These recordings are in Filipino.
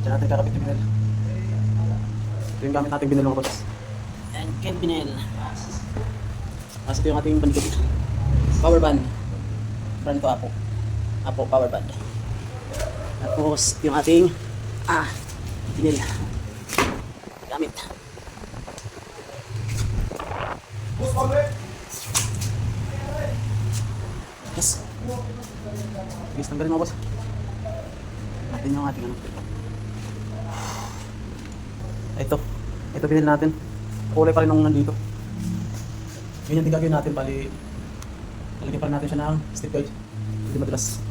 Diyan natin kakabit yung binel. Ito yung gamit natin binel mga boss. Yan, Ken Binel. Tapos ito yung ating panikot. Power band. Brand to Apo. Apo power band. Tapos yung ating binel. Gamit. Yes. Bilis tanggalin mga boss. Natin yung ating ano. Ito binil natin. Kulay pa rin nung nandito. Ganyan din gagawin natin, bali lalagyan pa rin natin siya ng stick guide. Hindi madulas.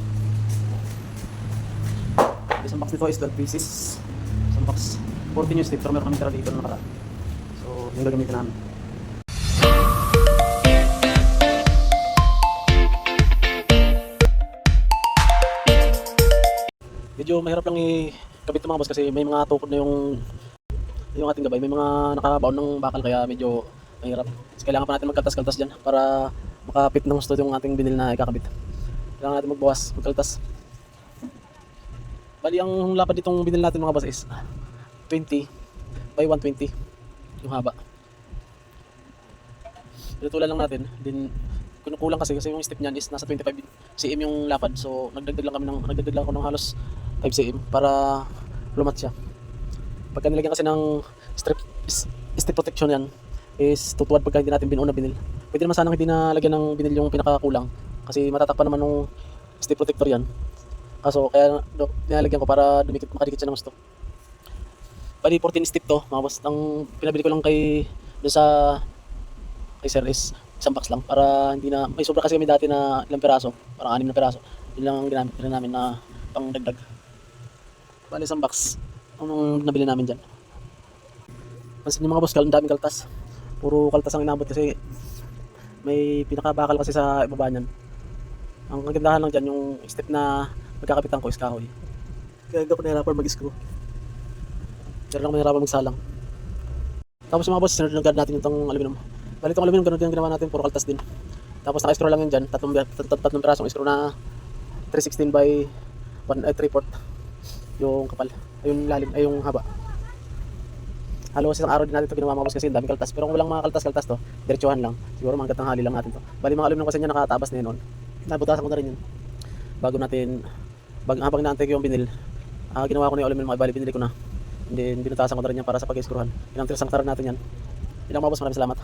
Isang box nito is 12 pieces. Isang box 14 yung stick, pero meron kami tara dito na nakaraan. So, yung gagamitin namin. Medyo mahirap lang ikabit ito mga boss kasi may mga tukod na yung ating gabay, may mga nakabaon ng bakal kaya medyo mahirap. Kasi kailangan pa natin magkaltas-kaltas dyan para makapit ng gusto yung ating binil na ikakabit. Kailangan natin magkaltas. Bali ang lapad ditong binil natin mga boss is 20 by 120 yung haba. Pinutulan lang natin, din kulang kasi yung step niyan is nasa 25 cm yung lapad. So nagdagdag lang ako ng halos 5 cm para lumat siya. Pagka nilagyan kasi ng strip protection yan is tutuwad pagka hindi natin binuo na binil. Pwede naman sanang hindi na lagyan ng binil yung pinakakulang kasi matatakpan naman ng strip protector yan. Kaso kaya nilalagyan ko para makadikit siya ng gusto. Bali 14 step to mga boss. Ang pinabili ko lang kay sir is isang box lang para hindi na may sobra kasi kami dati na ilang piraso, parang 6 na piraso. Yun lang ang ginamit rin namin na pang dagdag. Bali isang box ang nabili namin dyan. Pansin nyo mga boss, ang daming kaltas. Puro kaltas ang inabot kasi may pinakabakal kasi sa ibaba nyan. Ang kagandahan lang dyan, yung step na magkakapitan ko is kahoy. Kaya hindi ako nahirapan mag-screw. Pero lang mahirapan magsalang. Tapos mga boss, sinunod natin itong aluminum. Bali itong aluminum, ganun din ang ginawa natin, puro kaltas din. Tapos naka-screw lang yan dyan, tatlong pirasong screw na 316 by 3/4 yung kapal, ay yung lalim, ay yung haba. Halos isang araw din natin ito ginawa mga boss kasi daming kaltas. Pero kung walang mga kaltas to, diretsuhan lang. Siguro mga tanghali lang natin to. Bali mga aluminum kasi niya nakatabas na yun noon. Nabutasan ko na rin yun. Habang inaantay ko yung binil, ginawa ko na yung aluminum, bali binili ko na. And then binutasan ko na rin yan para sa pag-iskruhan. Ilang tiras ang taran natin yan. Ilang mga boss, maraming salamat.